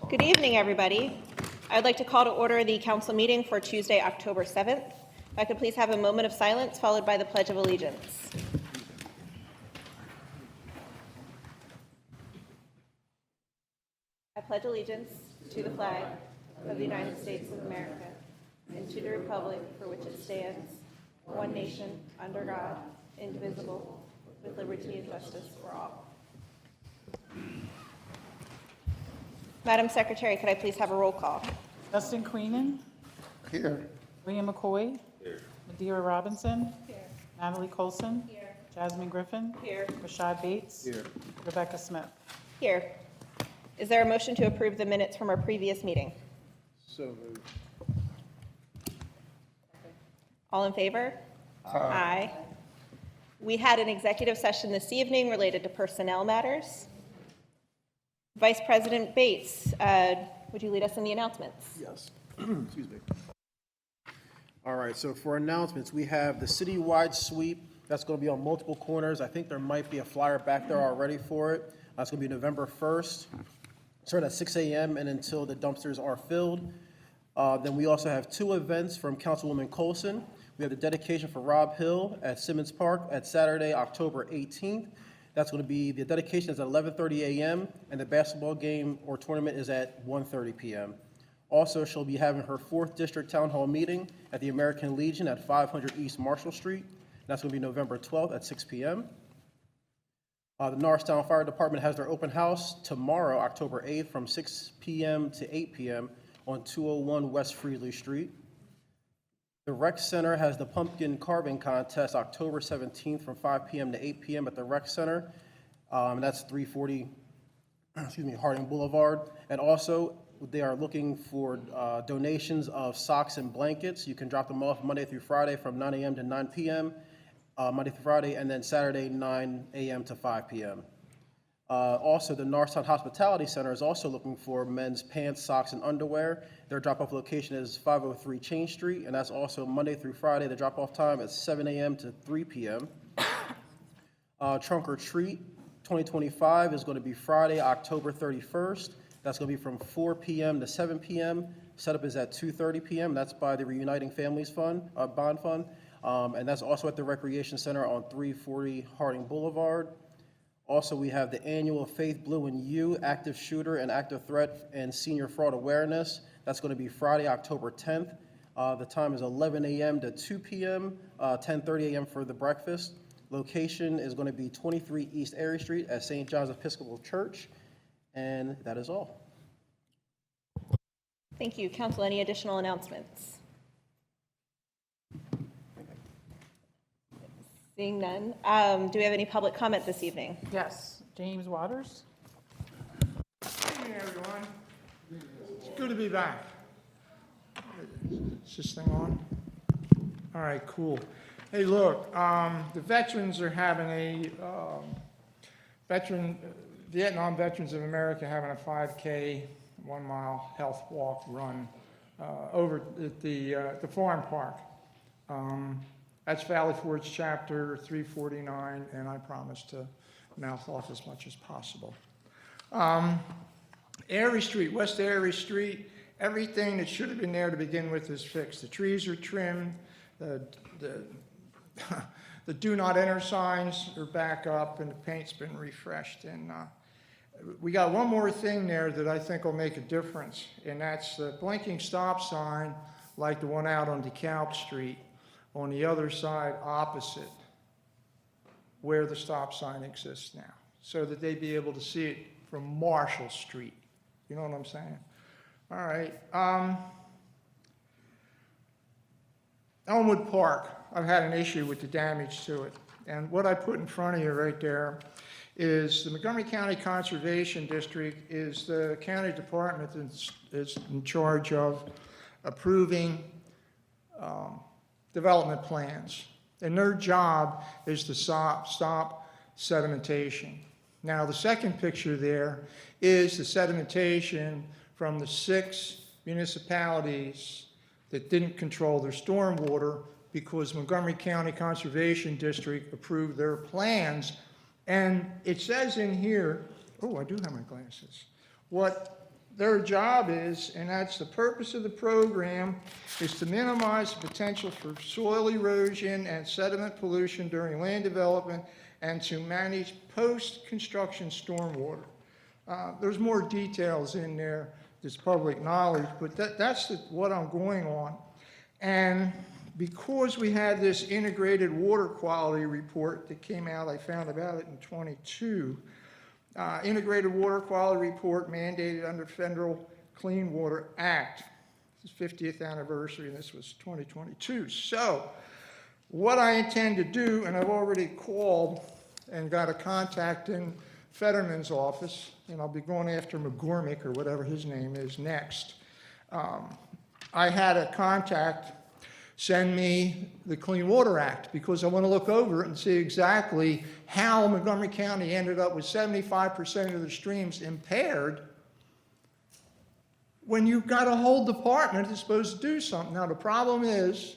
Good evening, everybody. I'd like to call to order the council meeting for Tuesday, October 7th. If I could please have a moment of silence followed by the Pledge of Allegiance. I pledge allegiance to the flag of the United States of America and to the republic for which it stands, one nation, under God, indivisible, with liberty and justice for all. Madam Secretary, could I please have a roll call? Justin Queenan. Here. William McCoy. Here. Madeira Robinson. Here. Natalie Colson. Here. Jasmine Griffin. Here. Rashad Bates. Here. Rebecca Smith. Here. Is there a motion to approve the minutes from our previous meeting? So moved. All in favor? Aye. We had an executive session this evening related to personnel matters. Vice President Bates, would you lead us in the announcements? Yes. Excuse me. All right, so for announcements, we have the citywide sweep. That's going to be on multiple corners. I think there might be a flyer back there already for it. That's going to be November 1st. Start at 6 a.m. and until the dumpsters are filled. Then we also have two events from Councilwoman Colson. We have the dedication for Rob Hill at Simmons Park at Saturday, October 18th. That's going to be, the dedication is at 11:30 a.m. and the basketball game or tournament is at 1:30 p.m. Also, she'll be having her 4th District Town Hall meeting at the American Legion at 500 East Marshall Street. That's going to be November 12th at 6 p.m. The Norristown Fire Department has their open house tomorrow, October 8th, from 6 p.m. to 8 p.m. on 201 West Freely Street. The Rec Center has the pumpkin carving contest October 17th from 5 p.m. to 8 p.m. at the Rec Center. And that's 340, Harding Boulevard. And also, they are looking for donations of socks and blankets. You can drop them off Monday through Friday from 9 a.m. to 9 p.m. Monday through Friday, and then Saturday, 9 a.m. to 5 p.m. Also, the Norristown Hospitality Center is also looking for men's pants, socks, and underwear. Their drop-off location is 503 Chain Street, and that's also Monday through Friday. The drop-off time is 7 a.m. to 3 p.m. Trunk or Treat 2025 is going to be Friday, October 31st. That's going to be from 4 p.m. to 7 p.m. Setup is at 2:30 p.m. That's by the Reuniting Families Fund, Bond Fund, and that's also at the Recreation Center on 340 Harding Boulevard. Also, we have the annual Faith Blue and You Active Shooter and Active Threat and Senior Fraud Awareness. That's going to be Friday, October 10th. The time is 11 a.m. to 2 p.m., 10:30 a.m. for the breakfast. Location is going to be 23 East Erie Street at St. John's Episcopal Church. And that is all. Thank you. Council, any additional announcements? Seeing none. Do we have any public comment this evening? Yes. James Waters. Good evening, everyone. It's good to be back. Is this thing on? All right, cool. Hey, look, the veterans are having Vietnam Veterans of America having a 5K, 1 mile health walk run over at the farm park. That's Valley Forge Chapter 349, and I promise to mouth off as much as possible. Erie Street, West Erie Street, everything that should have been there to begin with is fixed. The trees are trimmed, the do not enter signs are back up, and the paint's been refreshed. And we got one more thing there that I think will make a difference, and that's the blinking stop sign like the one out on DeKalb Street on the other side opposite where the stop sign exists now, so that they'd be able to see it from Marshall Street. You know what I'm saying? All right. Elmwood Park, I've had an issue with the damage to it. And what I put in front of you right there is the Montgomery County Conservation District is the county department that is in charge of approving development plans. And their job is to stop sedimentation. Now, the second picture there is the sedimentation from the 6 municipalities that didn't control their stormwater because Montgomery County Conservation District approved their plans And it says in here, oh, I do have my glasses, what their job is, and that's the purpose of the program, is to minimize the potential for soil erosion and sediment pollution during land development and to manage post-construction stormwater. There's more details in there, that's public knowledge, but that's what I'm going on. And because we had this integrated water quality report that came out, I found about it in 22, integrated water quality report mandated under Federal Clean Water Act. It's 50th anniversary, and this was 2022. So what I intend to do, and I've already called and got a contact in Fetterman's office, and I'll be going after McGormick or whatever his name is next. I had a contact send me the Clean Water Act because I want to look over it and see exactly how Montgomery County ended up with 75% of the streams impaired when you've got a whole department that's supposed to do something. Now, the problem is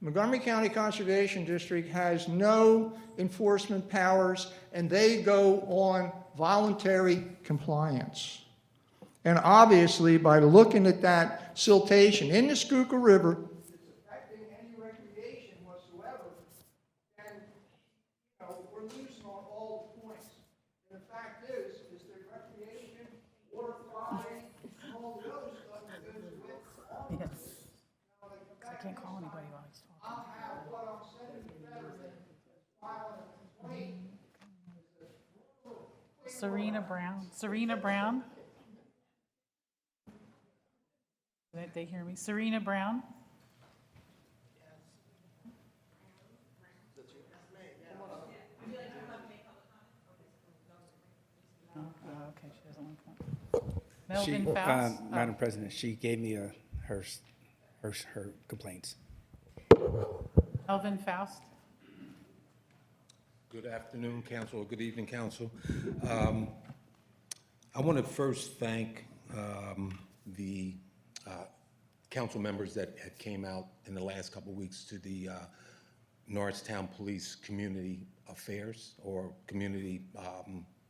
Montgomery County Conservation District has no enforcement powers, and they go on voluntary compliance. And obviously, by looking at that siltation in the Schuylkill River, it's affecting any recreation whatsoever, then we're losing on all the points. And the fact is that recreation, water quality, and all the other stuff that goes with all of this. I can't call anybody while he's talking. I'll have what I'm sending to Fetterman as filing a complaint. Serena Brown. Serena Brown. Did they hear me? Serena Brown. Oh, okay, she doesn't want to come. Melvin Faust. Madam President, she gave me her complaints. Melvin Faust. Good afternoon, council, or good evening, council. I want to first thank the council members that had came out in the last couple of weeks to the Norristown Police Community Affairs or Community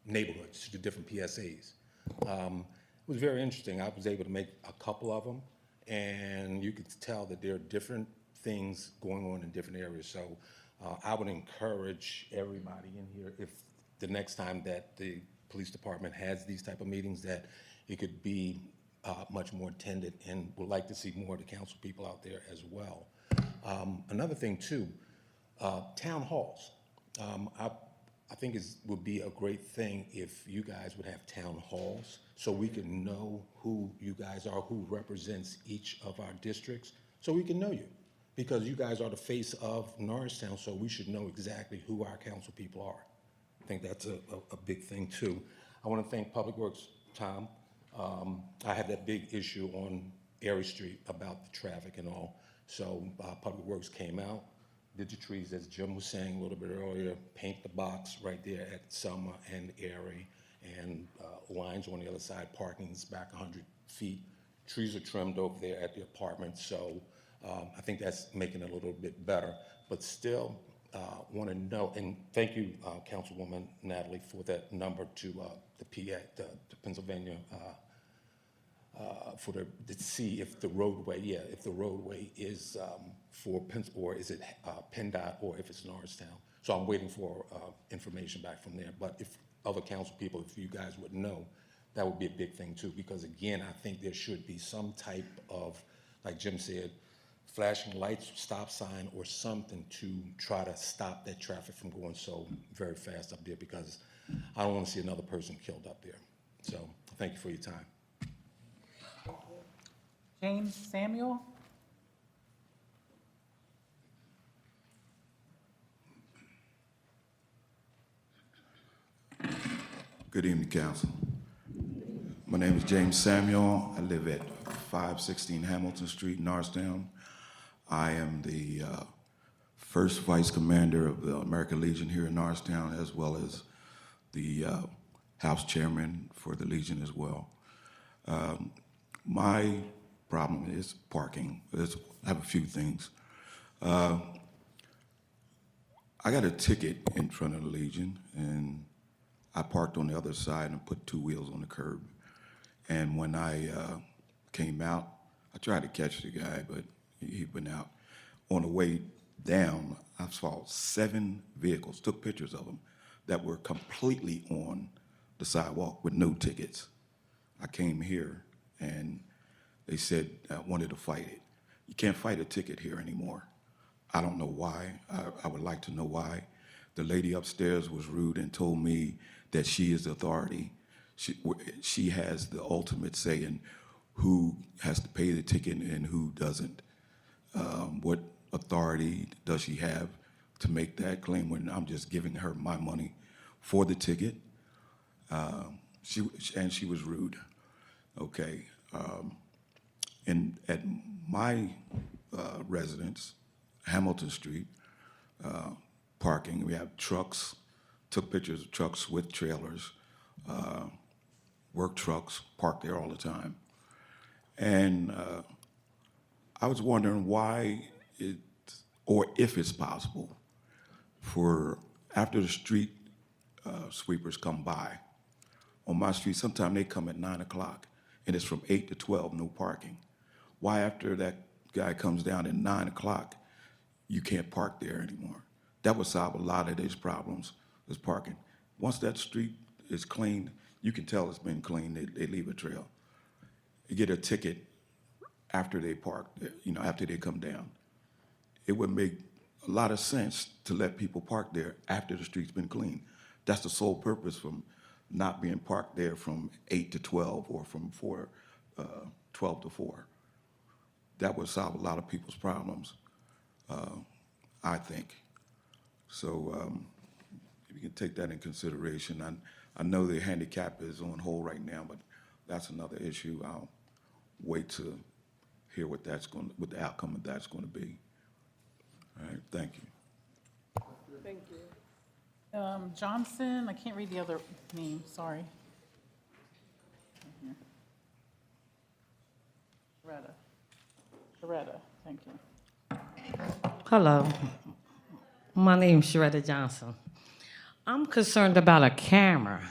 Neighborhoods, to the different PSAs. It was very interesting. I was able to make a couple of them, and you could tell that there are different things going on in different areas. So I would encourage everybody in here, if the next time that the police department has these type of meetings, that it could be much more attended, and would like to see more of the council people out there as well. Another thing too, town halls. I think it would be a great thing if you guys would have town halls so we can know who you guys are, who represents each of our districts, so we can know you. Because you guys are the face of Norristown, so we should know exactly who our council people are. I think that's a big thing too. I want to thank Public Works, Tom. I had that big issue on Erie Street about the traffic and all. So Public Works came out, did the trees, as Jim was saying a little bit earlier, paint the box right there at Summer and Erie, and lines on the other side, parking's back 100 feet. Trees are trimmed over there at the apartment, so I think that's making it a little bit better. But still want to know, and thank you, Councilwoman Natalie, for that number to the PA, the Pennsylvania, to see if the roadway, if the roadway is for or is it PennDOT, or if it's Norristown. So I'm waiting for information back from there. But if other council people, if you guys would know, that would be a big thing too, because again, I think there should be some type of, like Jim said, flashing lights, stop sign, or something to try to stop that traffic from going so very fast up there, because I don't want to see another person killed up there. So thank you for your time. James Samuel. Good evening, council. My name is James Samuel. I live at 516 Hamilton Street, Norristown. I am the first vice commander of the American Legion here in Norristown, as well as the house chairman for the Legion as well. My problem is parking. I have a few things. I got a ticket in front of the Legion, and I parked on the other side and put 2 wheels on the curb. And when I came out, I tried to catch the guy, but he went out. On the way down, I saw 7 vehicles, took pictures of them, that were completely on the sidewalk with no tickets. I came here, and they said I wanted to fight it. You can't fight a ticket here anymore. I don't know why. I would like to know why. The lady upstairs was rude and told me that she is the authority. She has the ultimate say in who has to pay the ticket and who doesn't. What authority does she have to make that claim when I'm just giving her my money for the ticket? She was rude. Okay. And at my residence, Hamilton Street, parking, we have trucks, took pictures of trucks with trailers, work trucks parked there all the time. And I was wondering why or if it's possible for after the street sweepers come by, on my street, sometimes they come at 9 o'clock and it's from 8 to 12, no parking. Why after that guy comes down at 9 o'clock, you can't park there anymore? That would solve a lot of these problems, is parking. Once that street is cleaned, you can tell it's been cleaned, they leave a trail. You get a ticket after they park, after they come down. It would make a lot of sense to let people park there after the street's been cleaned. That's the sole purpose from not being parked there from 8 to 12 or from 12 to 4. That would solve a lot of people's problems, I think. So if you can take that in consideration. I know the handicap is on hold right now, but that's another issue. I'll wait to hear what the outcome of that's going to be. All right, thank you. Johnson, I can't read the other name, sorry. Sharetta, thank you. Hello, my name's Sharetta Johnson. I'm concerned about a camera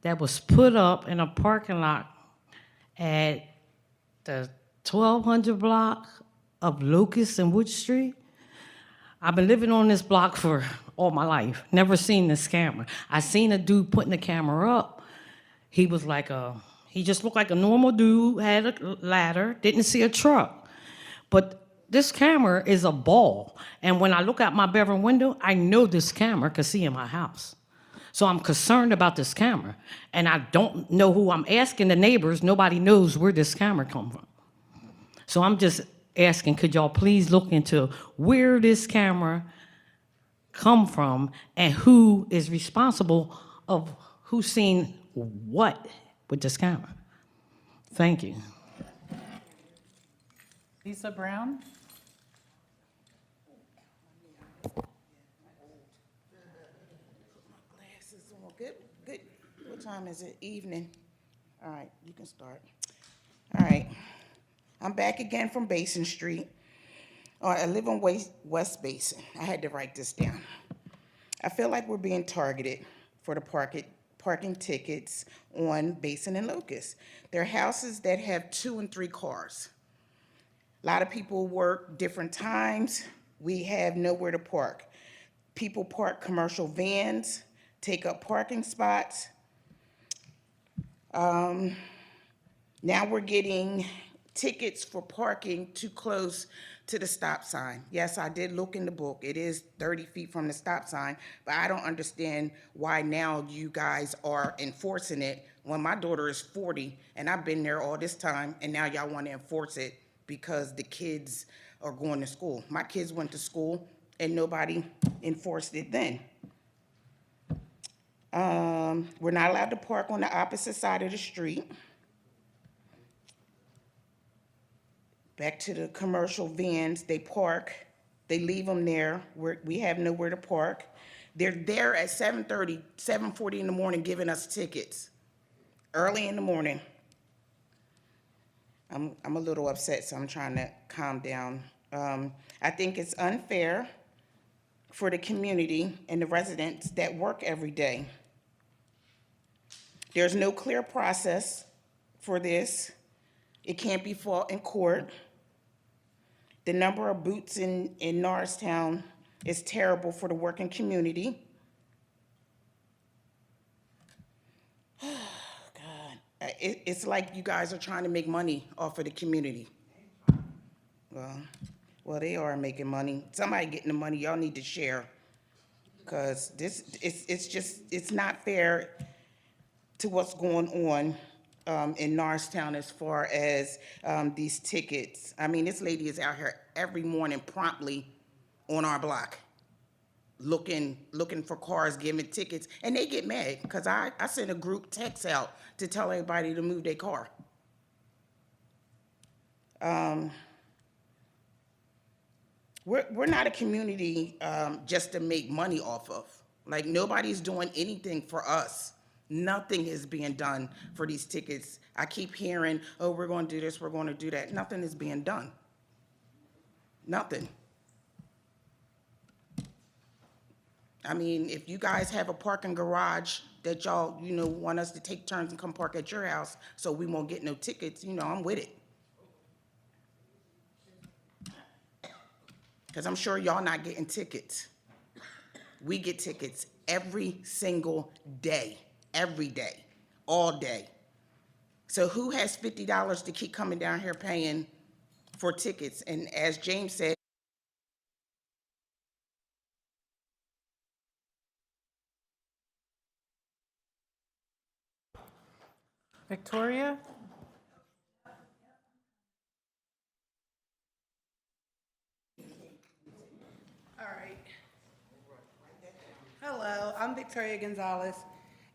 that was put up in a parking lot at the 1200 block of Lucas and Wood Street. I've been living on this block for all my life, never seen this camera. I seen a dude putting the camera up. He was like he just looked like a normal dude, had a ladder, didn't see a truck. But this camera is a ball. And when I look out my bedroom window, I know this camera can see in my house. So I'm concerned about this camera. And I don't know who I'm asking the neighbors. Nobody knows where this camera come from. So I'm just asking, could y'all please look into where this camera come from and who is responsible of who's seen what with this camera? Thank you. Lisa Brown? Glasses on. Good. What time is it? Evening. All right, you can start. All right. I'm back again from Basin Street. I live on West Basin. I had to write this down. I feel like we're being targeted for the parking tickets on Basin and Locust. There are houses that have 2 and 3 cars. A lot of people work different times. We have nowhere to park. People park commercial vans, take up parking spots. Now we're getting tickets for parking too close to the stop sign. Yes, I did look in the book. It is 30 feet from the stop sign, but I don't understand why now you guys are enforcing it when my daughter is 40 and I've been there all this time, and now y'all want to enforce it because the kids are going to school. My kids went to school and nobody enforced it then. We're not allowed to park on the opposite side of the street. Back to the commercial vans, they park, they leave them there. We have nowhere to park. They're there at 7:30, 7:40 in the morning giving us tickets, early in the morning. I'm a little upset, so I'm trying to calm down. I think it's unfair for the community and the residents that work every day. There's no clear process for this. It can't be fought in court. The number of boots in Norristown is terrible for the working community. God, it's like you guys are trying to make money off of the community. Well, they are making money. Somebody getting the money, y'all need to share. Because it's not fair to what's going on in Norristown as far as these tickets. I mean, this lady is out here every morning promptly on our block, looking for cars, giving tickets, and they get mad because I send a group text out to tell everybody to move their car. We're not a community just to make money off of. Like, nobody's doing anything for us. Nothing is being done for these tickets. I keep hearing, oh, we're going to do this, we're going to do that. Nothing is being done. Nothing. I mean, if you guys have a parking garage that y'all, want us to take turns and come park at your house so we won't get no tickets, I'm with it. Because I'm sure y'all not getting tickets. We get tickets every single day, all day. So who has $50 to keep coming down here paying for tickets? And as James said, Victoria? All right. Hello, I'm Victoria Gonzalez,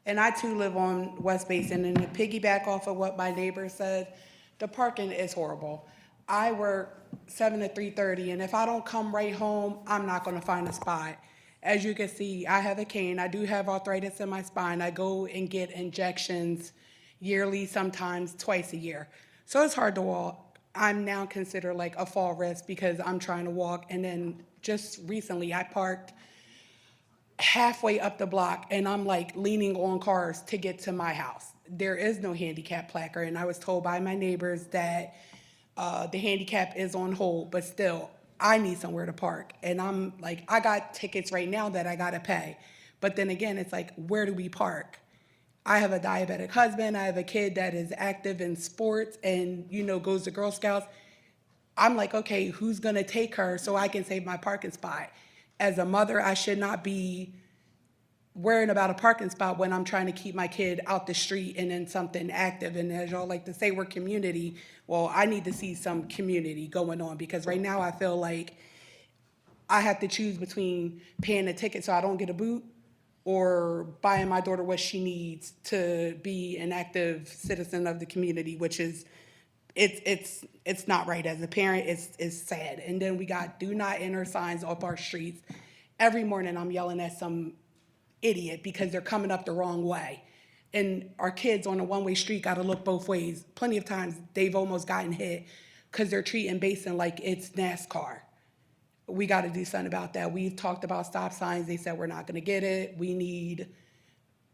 and I too live on West Basin. And to piggyback off of what my neighbor said, the parking is horrible. I work 7 to 3:30, and if I don't come right home, I'm not going to find a spot. As you can see, I have a cane. I do have arthritis in my spine. I go and get injections yearly, sometimes twice a year. So it's hard to walk. I'm now considered like a fall risk because I'm trying to walk. And then just recently, I parked halfway up the block and I'm like leaning on cars to get to my house. There is no handicap placard, and I was told by my neighbors that the handicap is on hold, but still, I need somewhere to park. And I'm like, I got tickets right now that I gotta pay. But then again, it's like, where do we park? I have a diabetic husband. I have a kid that is active in sports and, goes to Girl Scouts. I'm like, okay, who's gonna take her so I can save my parking spot? As a mother, I should not be worrying about a parking spot when I'm trying to keep my kid out the street and in something active. And as y'all like to say, we're community. Well, I need to see some community going on, because right now I feel like I have to choose between paying a ticket so I don't get a boot or buying my daughter what she needs to be an active citizen of the community, which is, it's not right. As a parent, it's sad. And then we got do not enter signs up our streets. Every morning I'm yelling at some idiot because they're coming up the wrong way. And our kids on a one-way street got to look both ways. Plenty of times they've almost gotten hit because they're treating Basin like it's NASCAR. We got to do something about that. We've talked about stop signs. They said we're not going to get it. We need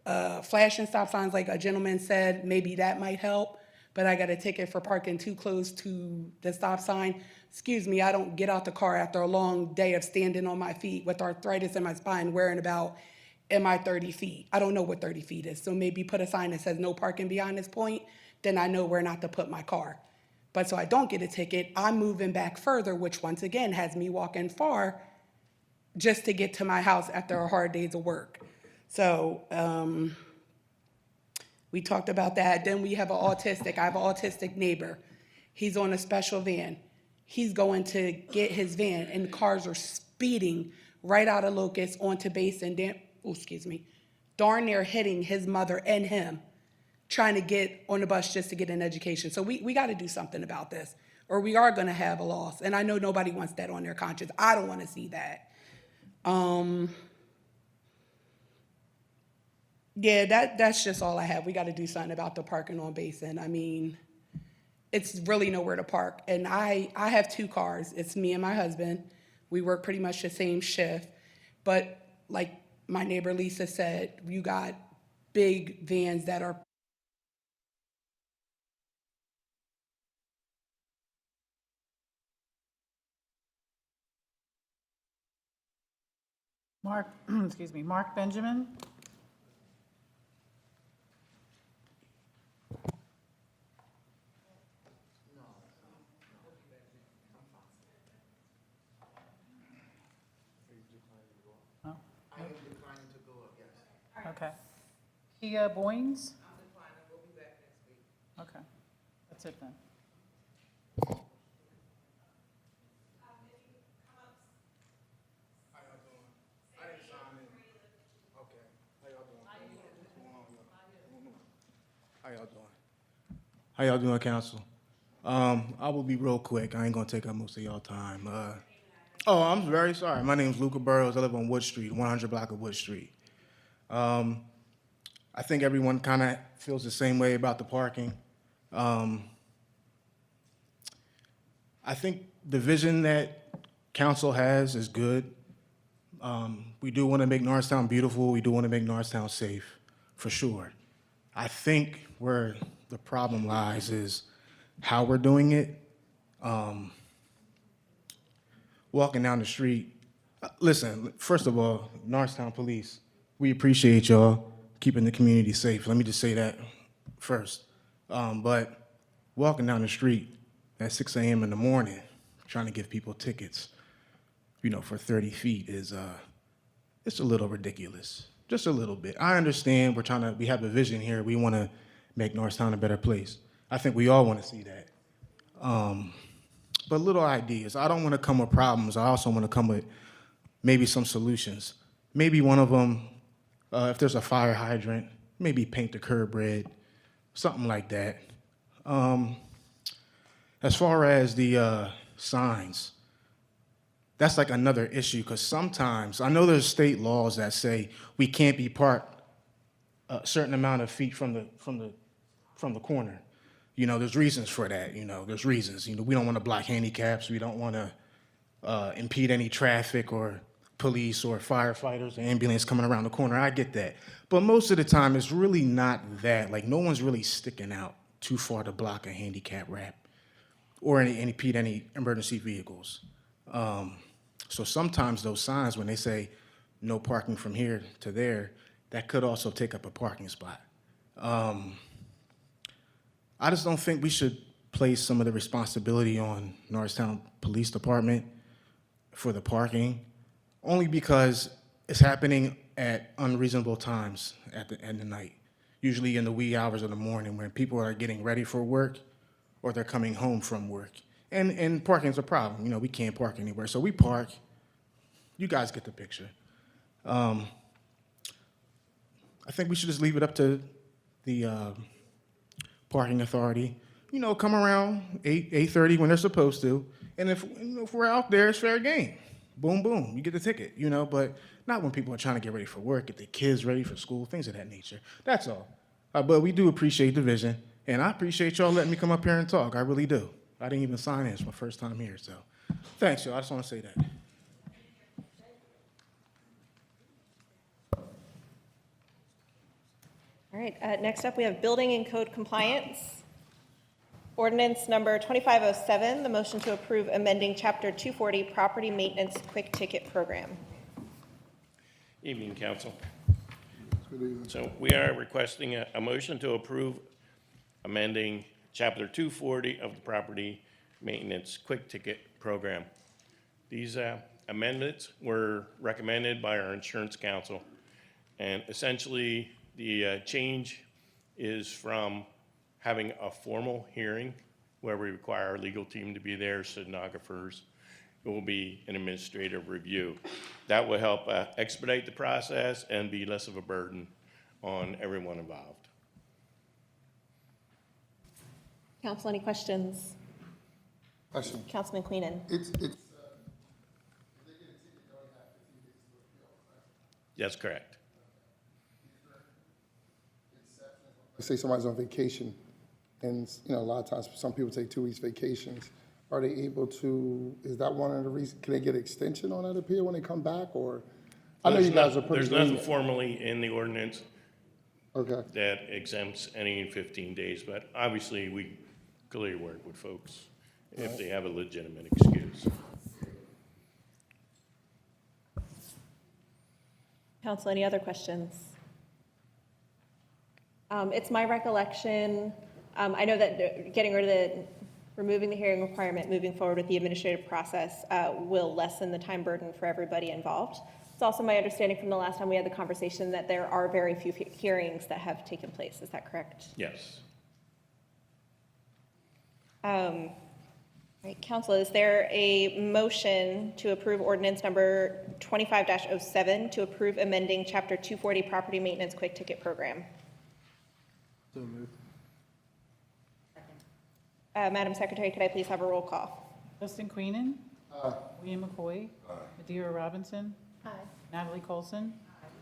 flashing stop signs, like a gentleman said. Maybe that might help. But I got a ticket for parking too close to the stop sign. Excuse me, I don't get out the car after a long day of standing on my feet with arthritis in my spine, worrying about, am I 30 feet? I don't know what 30 feet is. So maybe put a sign that says no parking beyond this point, then I know where not to put my car. But so I don't get a ticket, I'm moving back further, which once again has me walking far just to get to my house after a hard days of work. So we talked about that. Then we have I have an autistic neighbor. He's on a special van. He's going to get his van and cars are speeding right out of Locust onto Basin, darn near hitting his mother and him, trying to get on the bus just to get an education. So we got to do something about this, or we are going to have a loss. And I know nobody wants that on their conscience. I don't want to see that. Yeah, that's just all I have. We got to do something about the parking on Basin. I mean, it's really nowhere to park. And I have 2 cars. It's me and my husband. We work pretty much the same shift. But like my neighbor Lisa said, you got big vans that are Mark, excuse me, Mark Benjamin. No? I am declining to go up, yes. Okay. Kia Boynes? I'm declining, we'll be back next week. Okay, that's it then. How y'all doing, council? I will be real quick. I ain't gonna take up most of y'all time. I'm very sorry. My name's Luca Burrows. I live on Wood Street, 100 block of Wood Street. I think everyone kind of feels the same way about the parking. I think the vision that council has is good. We do want to make Norristown beautiful. We do want to make Norristown safe, for sure. I think where the problem lies is how we're doing it. Walking down the street. Listen, first of all, Norristown Police, we appreciate y'all keeping the community safe. Let me just say that first. But walking down the street at 6 a.m. in the morning, trying to give people tickets, for 30 feet is, it's a little ridiculous. Just a little bit. I understand we have a vision here. We want to make Norristown a better place. I think we all want to see that. But little ideas. I don't want to come with problems. I also want to come with maybe some solutions. Maybe one of them, if there's a fire hydrant, maybe paint the curb red, something like that. As far as the signs, that's like another issue, because sometimes, I know there's state laws that say we can't be parked a certain amount of feet from the corner. There's reasons for that, there's reasons. We don't want to block handicaps, we don't want to impede any traffic or police or firefighters or ambulance coming around the corner. I get that. But most of the time, it's really not that. Like, no one's really sticking out too far to block a handicap ramp or impede any emergency vehicles. So sometimes those signs, when they say no parking from here to there, that could also take up a parking spot. I just don't think we should place some of the responsibility on Norristown Police Department for the parking, only because it's happening at unreasonable times at the end of the night, usually in the wee hours of the morning when people are getting ready for work or they're coming home from work. And parking's a problem. We can't park anywhere, so we park. You guys get the picture. I think we should just leave it up to the parking authority. Come around 8:30 when they're supposed to, and if we're out there, it's fair game. Boom, boom, you get the ticket. But not when people are trying to get ready for work, get their kids ready for school, things of that nature. That's all. But we do appreciate the vision, and I appreciate y'all letting me come up here and talk. I really do. I didn't even sign in. It's my first time here, so thanks, y'all. I just want to say that. All right, next up, we have building and code compliance. Ordinance number 2507, the motion to approve amending Chapter 240 Property Maintenance Quick Ticket Program. Evening, Council. So we are requesting a motion to approve amending Chapter 240 of the Property Maintenance Quick Ticket Program. These amendments were recommended by our insurance counsel, and essentially the change is from having a formal hearing where we require our legal team to be there, stenographers. It will be an administrative review. That will help expedite the process and be less of a burden on everyone involved. Council, any questions? Question. Councilman Queenan. That's correct. Say somebody's on vacation, and a lot of times some people take 2 weeks vacations. Are they able to? Is that one of the reasons? Can they get extension on that appeal when they come back, or I know you There's guys not- are pretty There's nothing lenient. formally in the ordinance Okay, that exempts any 15 days, but obviously, we clearly work with folks if they have a legitimate excuse. Council, any other questions? It's my recollection, I know that getting rid of removing the hearing requirement, moving forward with the administrative process will lessen the time burden for everybody involved. It's also my understanding from the last time we had the conversation that there are very few hearings that have taken place. Is that correct? Yes. All right, Council, is there a motion to approve ordinance number 25-07 to approve amending Chapter 240 Property Maintenance Quick Ticket Program? So moved. Madam Secretary, could I please have a roll call? Justin Queenan. William McCoy. Madeira Robinson. Natalie Colson.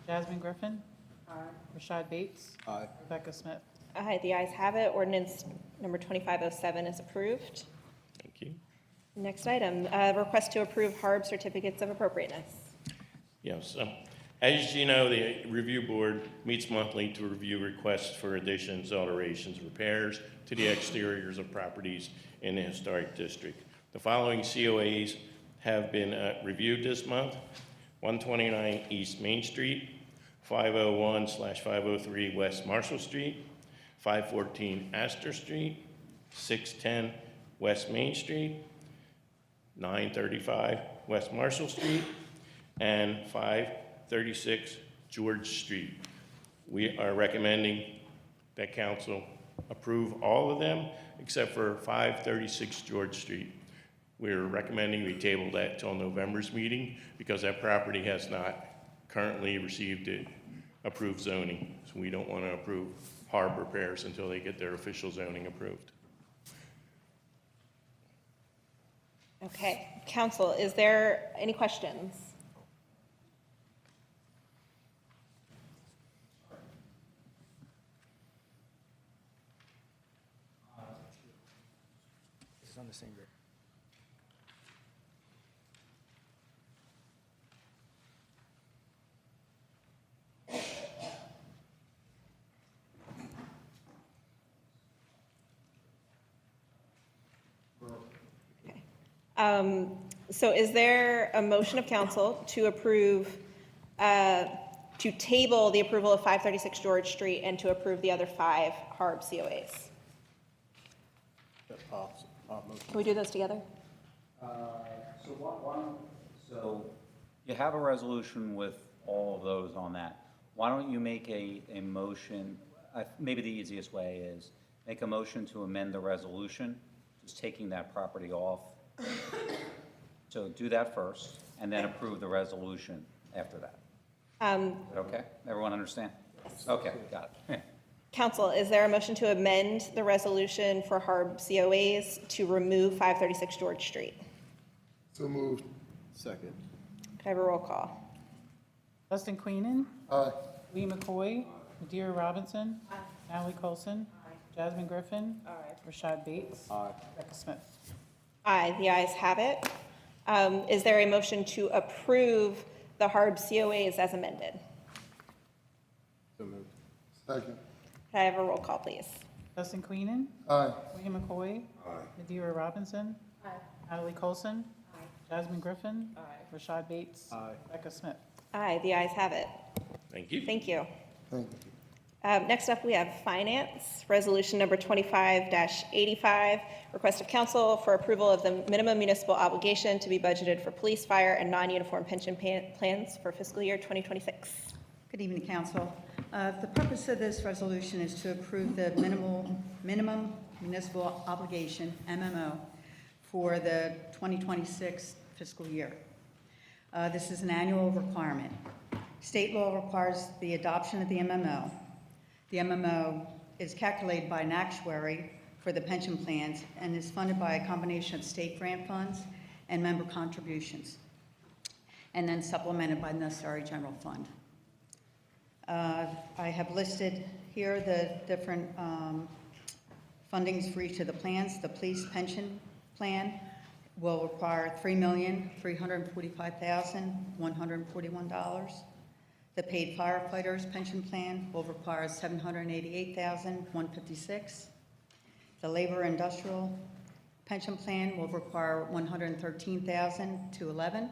Jasmine Griffin. Rashad Bates. Rebecca Smith. Aye, the ayes have it. Ordinance number 2507 is approved. Thank you. Next item, request to approve HARB certificates of appropriateness. Yes. As you know, the review board meets monthly to review requests for additions, alterations, repairs to the exteriors of properties in the historic district. The following COAs have been reviewed this month: 129 East Main Street, 501/503 West Marshall Street, 514 Astor Street, 610 West Main Street, 935 West Marshall Street, and 536 George Street. We are recommending that council approve all of them except for 536 George Street. We're recommending we table that till November's meeting because that property has not currently received it approved zoning. So we don't want to approve HARB repairs until they get their official zoning approved. Okay, council, is there any questions? It's on the same grid. So is there a motion of council to approve, to table the approval of 536 George Street and to approve the other 5 HARB COAs? Can we do those together? So you have a resolution with all of those on that. Why don't you make a motion, maybe the easiest way is, make a motion to amend the resolution, just taking that property off. So do that first, and then approve the resolution after that. Okay? Everyone understand? Okay, got it. Council, is there a motion to amend the resolution for HARB COAs to remove 536 George Street? so moved. Second. Could I have a roll call? Justin Queenan. Aye. William McCoy. Madeira Robinson. Natalie Colson. Jasmine Griffin. Rashad Bates. Rebecca Smith. Aye, the ayes have it. Is there a motion to approve the HARB COAs as amended? So moved. Second. Could I have a roll call, please? Justin Queenan. Aye. William McCoy. Madeira Robinson. Natalie Colson. Jasmine Griffin. Rashad Bates. Rebecca Smith. Aye, the ayes have it. Thank you. Thank you. Thank you. Next up, we have Finance, Resolution Number 25-85, request of council for approval of the minimum municipal obligation to be budgeted for police, fire, and non-uniform pension plans for fiscal year 2026. Good evening, Council. The purpose of this resolution is to approve the minimum municipal obligation, MMO, for the 2026 fiscal year. This is an annual requirement. State law requires the adoption of the MMO. The MMO is calculated by an actuary for the pension plans and is funded by a combination of state grant funds and member contributions, and then supplemented by the necessary general fund. I have listed here the different fundings for each of the plans. The police pension plan will require $3,345,141. The paid firefighters pension plan will require $788,156. The labor industrial pension plan will require $113,211.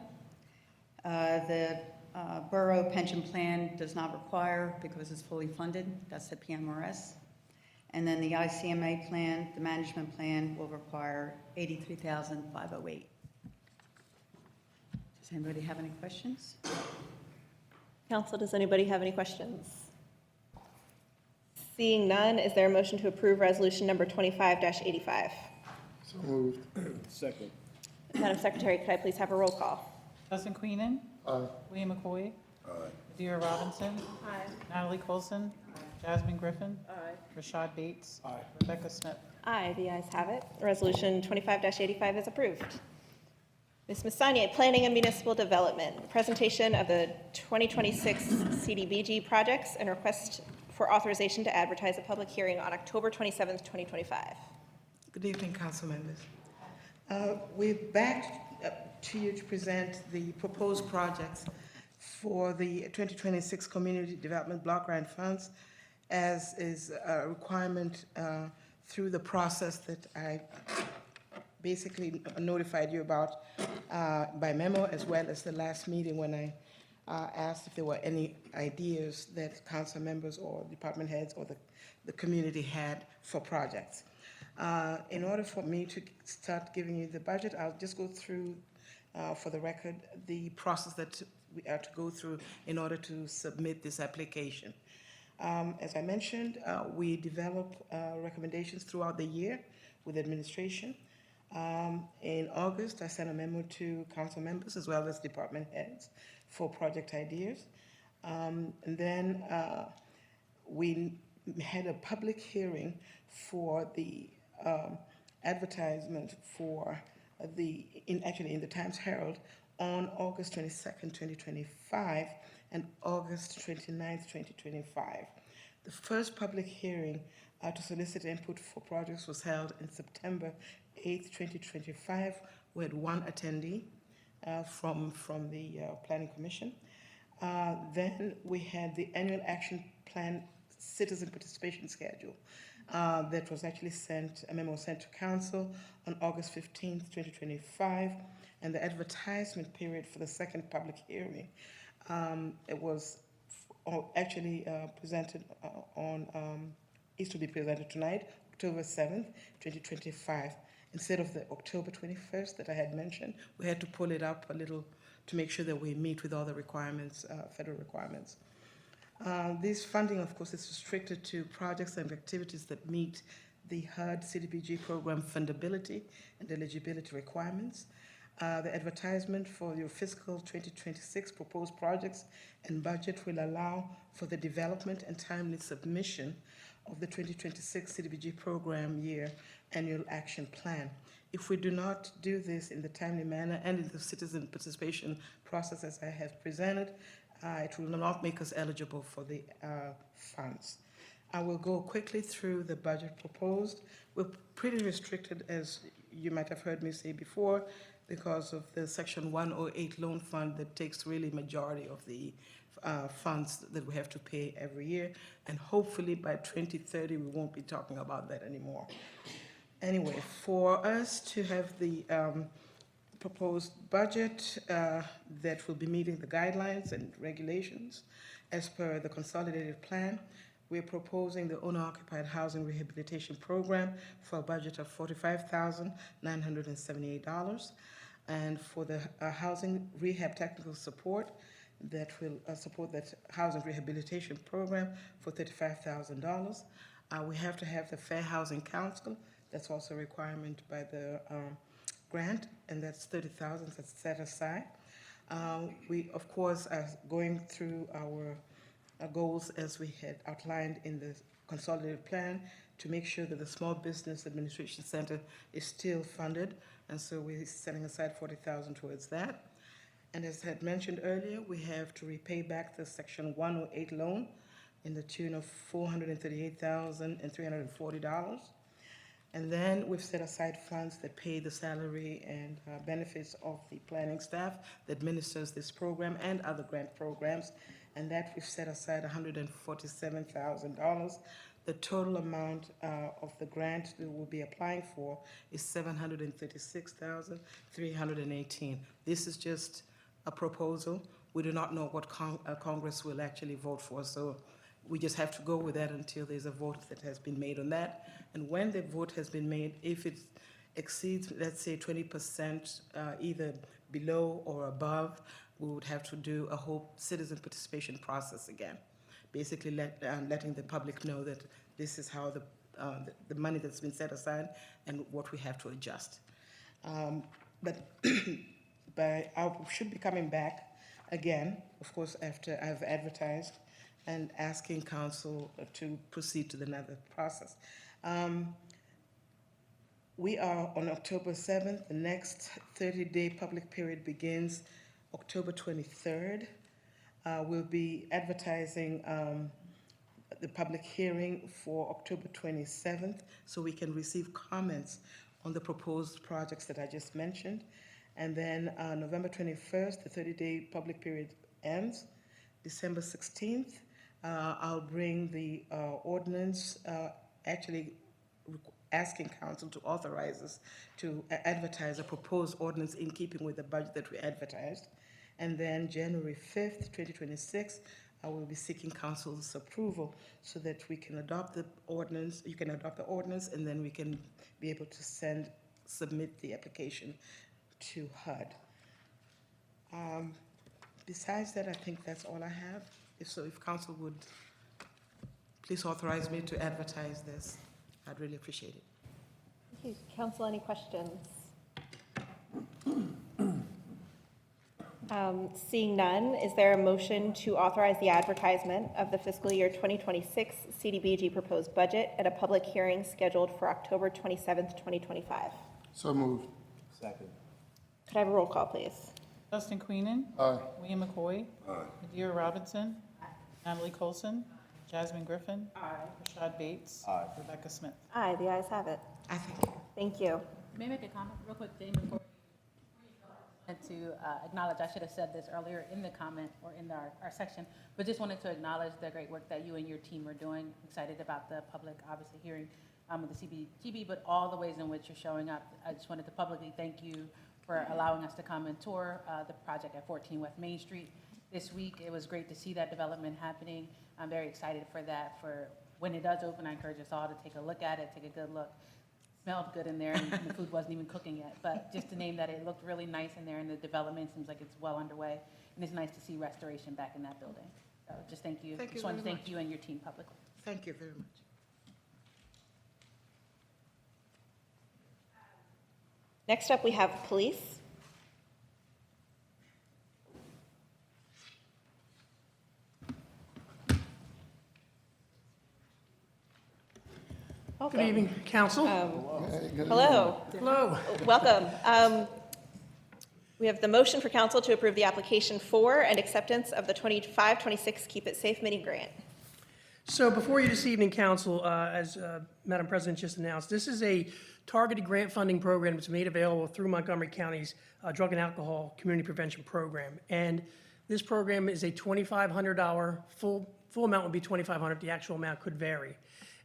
The borough pension plan does not require because it's fully funded. That's the PMRS. And then the ICMA plan, the management plan, will require $83,508. Does anybody have any questions? Council, does anybody have any questions? Seeing none, is there a motion to approve resolution number 25-85? So moved. Second. Madam Secretary, could I please have a roll call? Justin Queenan. Aye. William McCoy. Madeira Robinson. Natalie Colson. Jasmine Griffin. Rashad Bates. Rebecca Smith. Aye, the ayes have it. Resolution 25-85 is approved. Ms. Massanier, Planning and Municipal Development, presentation of the 2026 CDBG projects and request for authorization to advertise a public hearing on October 27th, 2025. Good evening, council members. We're back to you to present the proposed projects for the 2026 Community Development Block Grant Funds, as is a requirement through the process that I basically notified you about by memo, as well as the last meeting when I asked if there were any ideas that council members or department heads or the community had for projects. In order for me to start giving you the budget, I'll just go through, for the record, the process that we are to go through in order to submit this application. As I mentioned, we develop recommendations throughout the year with administration. In August, I sent a memo to council members as well as department heads for project ideas. And then we had a public hearing for the advertisement for in the Times Herald on August 22nd, 2025 and August 29th, 2025. The first public hearing to solicit input for projects was held in September 8th, 2025. We had one attendee from the Planning Commission. Then we had the Annual Action Plan Citizen Participation Schedule that was actually a memo sent to Council on August 15th, 2025, and the advertisement period for the second public hearing. It was actually presented is to be presented tonight, October 7th, 2025. Instead of the October 21st that I had mentioned, we had to pull it up a little to make sure that we meet with all the requirements, federal requirements. This funding, of course, is restricted to projects and activities that meet the HARB CDBG program fundability and eligibility requirements. The advertisement for your fiscal 2026 proposed projects and budget will allow for the development and timely submission of the 2026 CDBG program year annual action plan. If we do not do this in the timely manner and in the citizen participation process as I have presented, it will not make us eligible for the funds. I will go quickly through the budget proposed. We're pretty restricted, as you might have heard me say before, because of the Section 108 loan fund that takes really majority of the funds that we have to pay every year. And hopefully by 2030, we won't be talking about that anymore. Anyway, for us to have the proposed budget that will be meeting the guidelines and regulations as per the consolidated plan, we're proposing the owner-occupied housing rehabilitation program for a budget of $45,978. And for the housing rehab technical support, that will support that housing rehabilitation program for $35,000. We have to have the Fair Housing Council. That's also a requirement by the grant, and that's $30,000 that's set aside. We, of course, are going through our goals as we had outlined in the consolidated plan to make sure that the Small Business Administration Center is still funded, and so we're setting aside $40,000 towards that. And as I had mentioned earlier, we have to repay back the Section 108 loan in the tune of $438,340. And then we've set aside funds that pay the salary and benefits of the planning staff that administers this program and other grant programs. And that we've set aside $147,000. The total amount of the grant that we'll be applying for is $736,318. This is just a proposal. We do not know what Congress will actually vote for, so we just have to go with that until there's a vote that has been made on that. And when the vote has been made, if it exceeds, let's say, 20%, either below or above, we would have to do a whole citizen participation process again. Basically letting the public know that this is how the money that's been set aside and what we have to adjust. But I should be coming back again, of course, after I've advertised and asking council to proceed to another process. We are on October 7th. The next 30-day public period begins October 23rd. We'll be advertising the public hearing for October 27th so we can receive comments on the proposed projects that I just mentioned. And then November 21st, the 30-day public period ends. December 16th, I'll bring the ordinance, actually asking council to authorize us to advertise a proposed ordinance in keeping with the budget that we advertised. And then January 5th, 2026, I will be seeking council's approval so that we can adopt the ordinance, you can adopt the ordinance, and then we can be able to submit the application to HUD. Besides that, I think that's all I have. If council would please authorize me to advertise this, I'd really appreciate it. Thank you. Council, any questions? Seeing none, is there a motion to authorize the advertisement of the fiscal year 2026 CDBG proposed budget at a public hearing scheduled for October 27th, 2025? So moved. Second. Could I have a roll call, please? Justin Queenan. Aye. William McCoy. Madeira Robinson. Natalie Colson. Jasmine Griffin. Rashad Bates. Rebecca Smith. Aye, the ayes have it. I think. Thank you. May I make a comment real quick, Jane, before? And to acknowledge, I should have said this earlier in the comment or in our section, but just wanted to acknowledge the great work that you and your team are doing. Excited about the public, obviously, hearing with the CBGB, but all the ways in which you're showing up. I just wanted to publicly thank you for allowing us to come and tour the project at 14 West Main Street this week. It was great to see that development happening. I'm very excited for that. For when it does open, I encourage us all to take a look at it, take a good look. Smelled good in there, and the food wasn't even cooking yet. But just to name that, it looked really nice in there, and the development seems like it's well underway. And it's nice to see restoration back in that building. So just thank you. Thank you just wanted to very thank you and your team publicly. Thank you very much. Next up, we have police. Welcome. Good evening, council. Hello. Hello. Welcome. We have the motion for council to approve the application for and acceptance of the 25-26 Keep It Safe mini grant. So before you this evening, council, as Madam President just announced, this is a targeted grant funding program that's made available through Montgomery County's Drug and Alcohol Community Prevention Program. And this program is a $2,500, full amount would be $2,500, the actual amount could vary.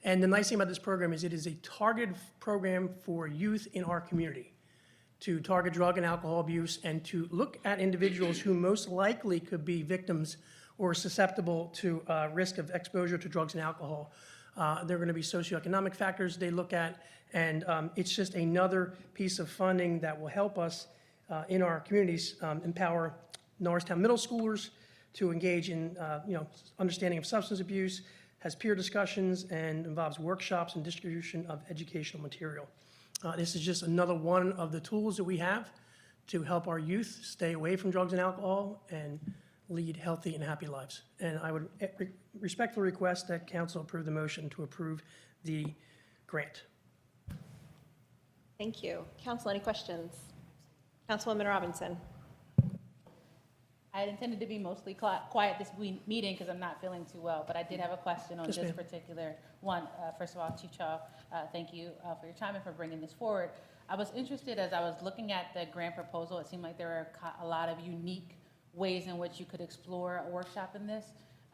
And the nice thing about this program is it is a targeted program for youth in our community to target drug and alcohol abuse and to look at individuals who most likely could be victims or susceptible to risk of exposure to drugs and alcohol. There are going to be socioeconomic factors they look at, and it's just another piece of funding that will help us in our communities empower Norristown middle schoolers to engage in understanding of substance abuse, has peer discussions, and involves workshops and distribution of educational material. This is just another one of the tools that we have to help our youth stay away from drugs and alcohol and lead healthy and happy lives. And I would respectfully request that council approve the motion to approve the grant. Thank you. Council, any questions? Councilwoman Robinson. I had intended to be mostly quiet this meeting because I'm not feeling too well, but I did have a question on Yes, this ma'am. particular one. First of all, Chief Chaw, thank you for your time and for bringing this forward. I was interested as I was looking at the grant proposal. It seemed like there were a lot of unique ways in which you could explore a workshop in this.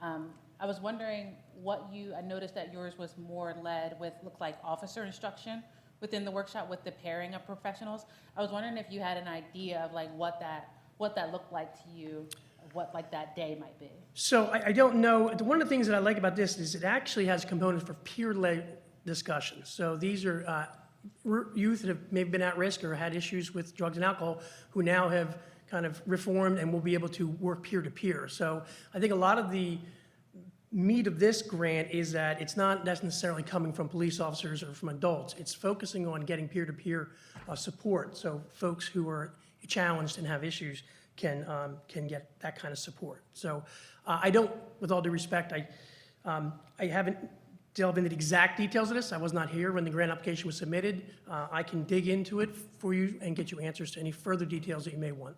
I was wondering I noticed that yours was more led with, looked like officer instruction within the workshop with the pairing of professionals. I was wondering if you had an idea of like what that looked like to you, what like that day might be. So I don't know, one of the things that I like about this is it actually has components for peer-led discussions. So these are youth that have maybe been at risk or had issues with drugs and alcohol who now have kind of reformed and will be able to work peer-to-peer. So I think a lot of the meat of this grant is that it's not necessarily coming from police officers or from adults. It's focusing on getting peer-to-peer support. So folks who are challenged and have issues can get that kind of support. So I don't, with all due respect, I haven't delved into the exact details of this. I was not here when the grant application was submitted. I can dig into it for you and get you answers to any further details that you may want.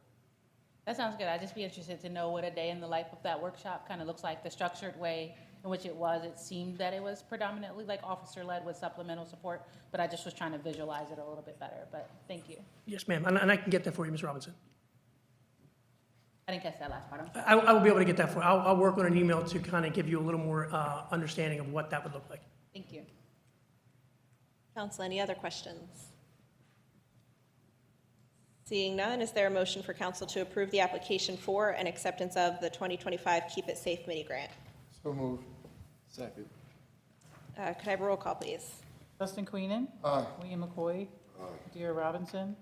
That sounds good. I'd just be interested to know what a day in the life of that workshop kind of looks like, the structured way in which it was. It seemed that it was predominantly like officer-led with supplemental support, but I just was trying to visualize it a little bit better, but thank you. Yes, ma'am, and I can get that for you, Ms. Robinson. I didn't catch that last part. I will be able to get that for you. I'll work on an email to kind of give you a little more understanding of what that would look like. Thank you. Council, any other questions? Seeing none, is there a motion for council to approve the application for and acceptance of the 2025 Keep It Safe mini grant? So moved. Second. Could I have a roll call, please? Justin Queenan. Aye. William McCoy. Deidre Robinson.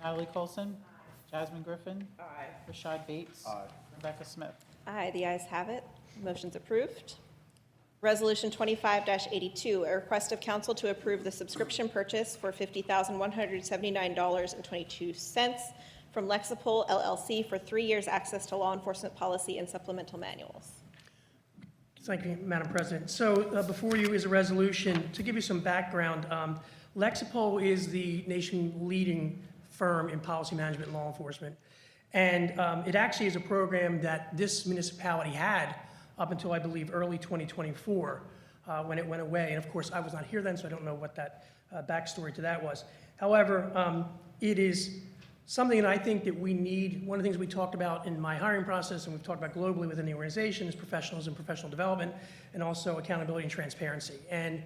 Natalie Colson. Jasmine Griffin. Rashad Bates. Rebecca Smith. Aye, the ayes have it. Motion's approved. Resolution 25-82, a request of council to approve the subscription purchase for $50,179.22 from Lexipol LLC for 3 years access to law enforcement policy and supplemental manuals. Thank you, Madam President. So before you is a resolution. To give you some background, Lexipol is the nation-leading firm in policy management and law enforcement. And it actually is a program that this municipality had up until, I believe, early 2024, when it went away. And of course, I was not here then, so I don't know what that backstory to that was. However, it is something that I think that we need. One of the things we talked about in my hiring process, and we've talked about globally within the organization, is professionalism, professional development, and also accountability and transparency. And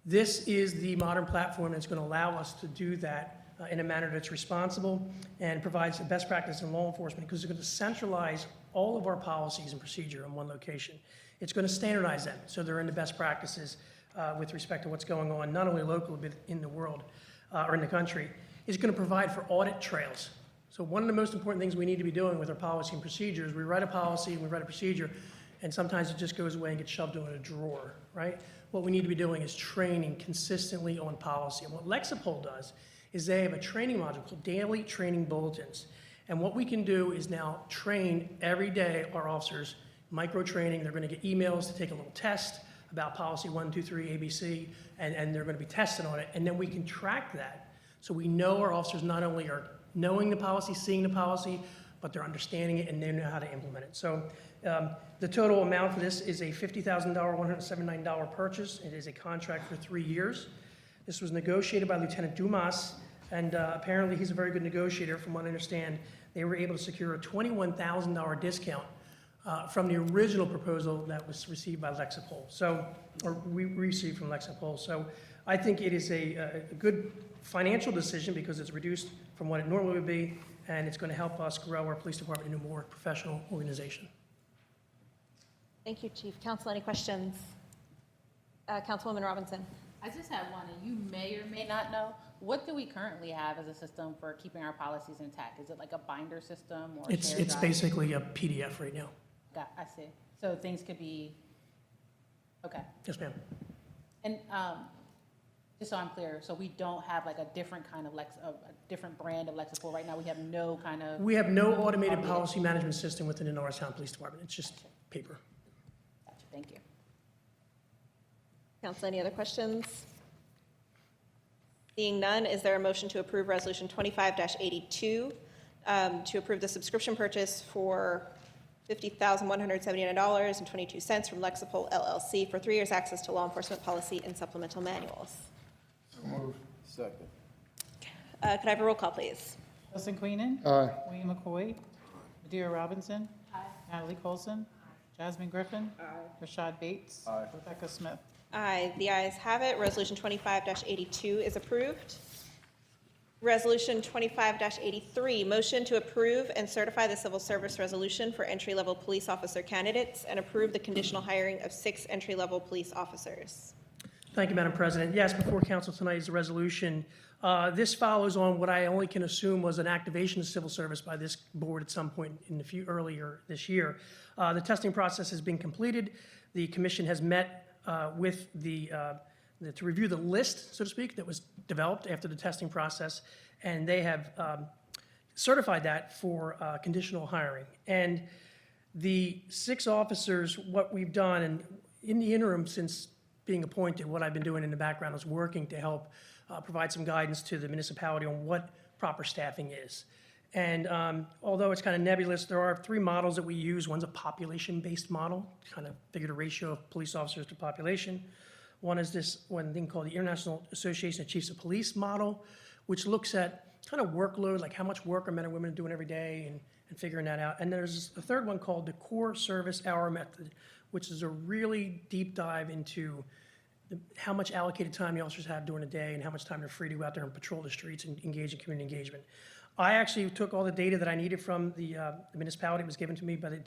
this is the modern platform that's going to allow us to do that in a manner that's responsible and provides the best practice in law enforcement, because it's going to centralize all of our policies and procedure in one location. It's going to standardize them so they're in the best practices with respect to what's going on, not only locally, but in the world or in the country. It's going to provide for audit trails. So one of the most important things we need to be doing with our policy and procedures, we write a policy and we write a procedure, and sometimes it just goes away and gets shoved into a drawer, right? What we need to be doing is training consistently on policy. And what Lexipol does is they have a training module called Daily Training Bulletins. And what we can do is now train every day our officers, micro-training. They're going to get emails to take a little test about policy 1, 2, 3, ABC, and they're going to be tested on it. And then we can track that. So we know our officers not only are knowing the policy, seeing the policy, but they're understanding it and they know how to implement it. So the total amount for this is a $50,000, $179 purchase. It is a contract for 3 years. This was negotiated by Lieutenant Dumas, and apparently he's a very good negotiator. From what I understand, they were able to secure a $21,000 discount from the original proposal that was received by Lexipol. So, or we received from Lexipol. So I think it is a good financial decision because it's reduced from what it normally would be, and it's going to help us grow our police department into a more professional organization. Thank you, Chief. Council, any questions? Councilwoman Robinson. I just have one, and you may or may not know, what do we currently have as a system for keeping our policies intact? Is it like a binder system or It's drive? basically a PDF right now. I see. So things could be, okay. Yes, ma'am. And just so I'm clear, so we don't have like a different kind of a different brand of Lexipol right now? We have no kind of... We have no automated policy management system within the Norristown Police Department. It's just paper. Gotcha, thank you. Council, any other questions? Seeing none, is there a motion to approve Resolution 25-82, to approve the subscription purchase for $50,179.22 from Lexipol LLC for 3 years access to law enforcement policy and supplemental manuals. So moved. Second. Could I have a roll call, please? Justin Queenan. Aye. William McCoy. Adira Robinson. Natalie Colson. Jasmine Griffin. Rashad Bates. Rebecca Smith. Aye, the ayes have it. Resolution 25-82 is approved. Resolution 25-83, motion to approve and certify the civil service resolution for entry-level police officer candidates and approve the conditional hiring of 6 entry-level police officers. Thank you, Madam President. Yes, before council tonight is a resolution. This follows on what I only can assume was an activation of civil service by this board at some point in the earlier this year. The testing process has been completed. The commission has met with to review the list, so to speak, that was developed after the testing process, and they have certified that for conditional hiring. And the 6 officers, what we've done, and in the interim since being appointed, what I've been doing in the background is working to help provide some guidance to the municipality on what proper staffing is. And although it's kind of nebulous, there are 3 models that we use. One's a population-based model, kind of figure the ratio of police officers to population. One is this one thing called the International Association of Chiefs of Police model, which looks at kind of workload, like how much work are men and women doing every day, and figuring that out. And there's a third one called the Core Service Hour Method, which is a really deep dive into how much allocated time the officers have during the day and how much time they're free to go out there and patrol the streets and engage in community engagement. I actually took all the data that I needed from the municipality. It was given to me by the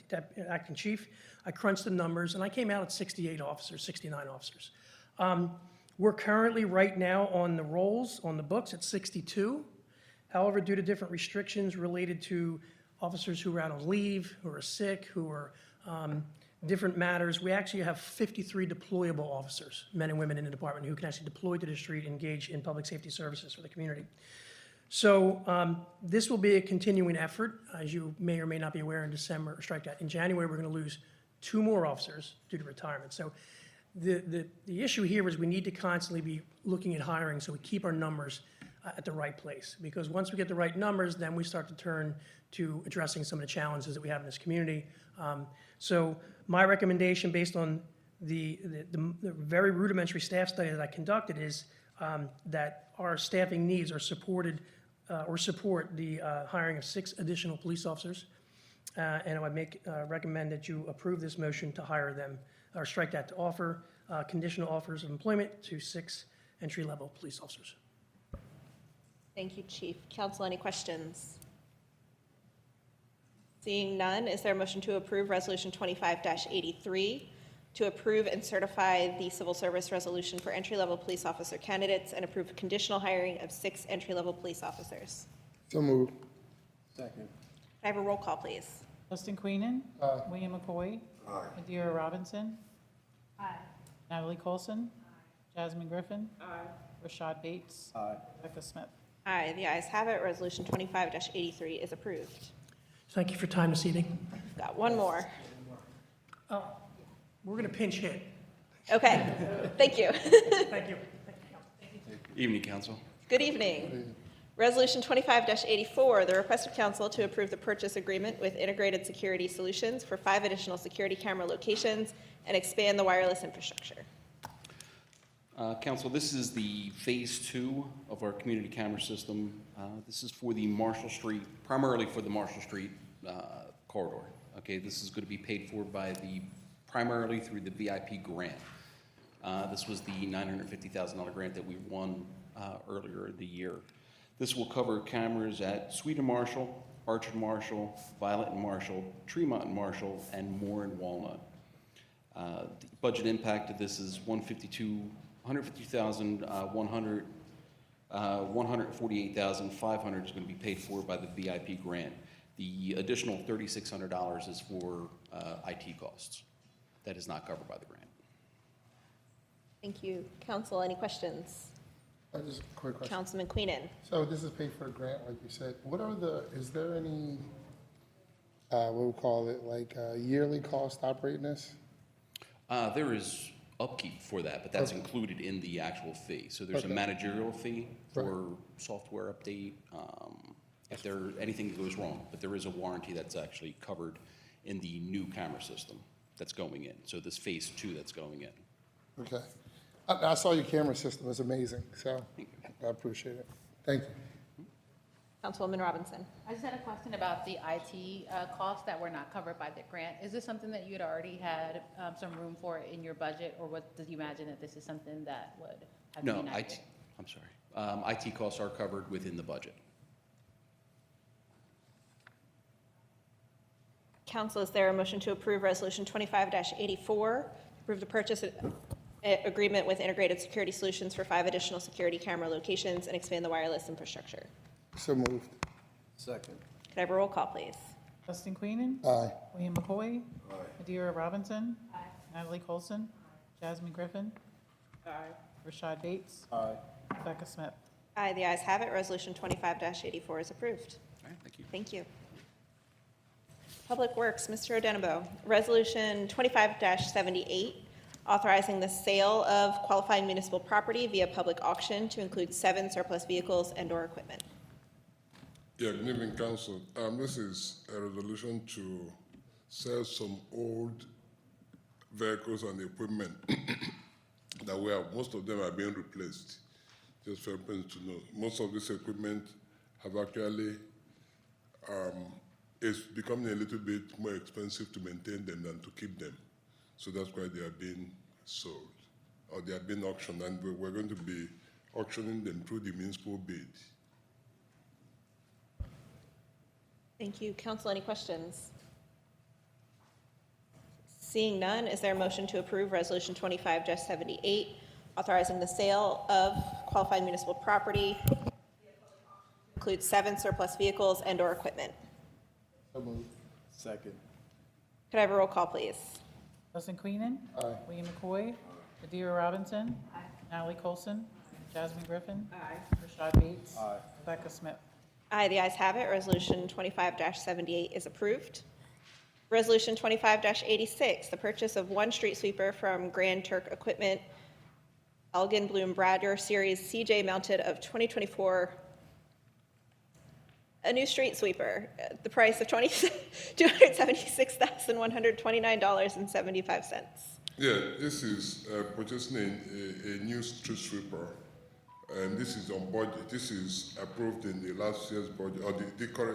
acting chief. I crunched the numbers, and I came out at 69 officers. We're currently right now on the rolls, on the books at 62. However, due to different restrictions related to officers who are out on leave, who are sick, who are different matters, we actually have 53 deployable officers, men and women in the department, who can actually deploy to the street and engage in public safety services for the community. So this will be a continuing effort. As you may or may not be aware, in December, or strike that, in January, we're going to lose 2 more officers due to retirement. So the issue here is we need to constantly be looking at hiring so we keep our numbers at the right place. Because once we get the right numbers, then we start to turn to addressing some of the challenges that we have in this community. So my recommendation, based on the very rudimentary staff study that I conducted, is that our staffing needs are supported or support the hiring of 6 additional police officers. And I would recommend that you approve this motion to hire them, or strike that, to offer conditional offers of employment to 6 entry-level police officers. Thank you, Chief. Council, any questions? Seeing none, is there a motion to approve Resolution 25-83, to approve and certify the civil service resolution for entry-level police officer candidates and approve conditional hiring of 6 entry-level police officers? So moved. Second. Can I have a roll call, please? Justin Queenan. Aye. William McCoy. Aye. Adira Robinson. Natalie Colson. Jasmine Griffin. Rashad Bates. Rebecca Smith. Aye, the ayes have it. Resolution 25-83 is approved. Thank you for your time this evening. Got one more. We're going to pinch hit. Okay, thank you. Thank you. Evening, Council. Good evening. Resolution 25-84, the request of council to approve the purchase agreement with Integrated Security Solutions for 5 additional security camera locations and expand the wireless infrastructure. Council, this is the phase 2 of our community camera system. This is for the Marshall Street, primarily for the Marshall Street corridor. Okay, this is going to be paid for by primarily through the VIP grant. This was the $950,000 grant that we won earlier in the year. This will cover cameras at Sweet and Marshall, Archer and Marshall, Violet and Marshall, Tremont and Marshall, and Moore and Walnut. The budget impact of this is $150,100. $148,500 is going to be paid for by the VIP grant. The additional $3,600 is for IT costs. That is not covered by the grant. Thank you. Council, any questions? Just a quick question. Councilman Queenan. So this is paid for a grant, like you said. Is there any, what we call it, like yearly cost operating this? There is upkeep for that, but that's included in the actual fee. So there's a managerial fee for software update, if anything goes wrong. But there is a warranty that's actually covered in the new camera system that's going in. So this phase 2 that's going in. Okay. I saw your camera system. It's amazing, so I appreciate it. Thank you. Councilwoman Robinson. I just had a question about the IT costs that were not covered by the grant. Is this something that you had already had some room for in your budget, or did you imagine that this is something that would have No, been enacted? I'm sorry. IT costs are covered within the budget. Council, is there a motion to approve Resolution 25-84, approve the purchase agreement with Integrated Security Solutions for 5 additional security camera locations and expand the wireless infrastructure? So moved. Second. Could I have a roll call, please? Justin Queenan. Aye. William McCoy. Madeira Robinson. Natalie Colson. Jasmine Griffin. Rashad Bates. Rebecca Smith. Aye, the ayes have it. Resolution 25-84 is approved. All right, thank you. Thank you. Public Works, Mr. Odenabo. Resolution 25-78, authorizing the sale of qualifying municipal property via public auction to include 7 surplus vehicles and/or equipment. Yeah, good evening, Council. This is a resolution to sell some old vehicles and equipment that we have. Most of them are being replaced. Just for people to know, most of this equipment have actually it's becoming a little bit more expensive to maintain them than to keep them. So that's why they are being sold, or they are being auctioned, and we're going to be auctioning them through the municipal bid. Thank you. Council, any questions? Seeing none, is there a motion to approve Resolution 25-78, authorizing the sale of qualified municipal property, includes 7 surplus vehicles and/or equipment? So moved. Second. Could I have a roll call, please? Justin Queenan. Aye. William McCoy. Madeira Robinson. Natalie Colson. Jasmine Griffin. Rashad Bates. Rebecca Smith. Aye, the ayes have it. Resolution 25-78 is approved. Resolution 25-86, the purchase of 1 street sweeper from GranTurk Equipment, Elgin Bloom Bradder Series CJ mounted of 2024. A new street sweeper, the price of $276,129.75. Yeah, this is purchasing a new street sweeper, and this is on budget. This is approved in the last year's budget, or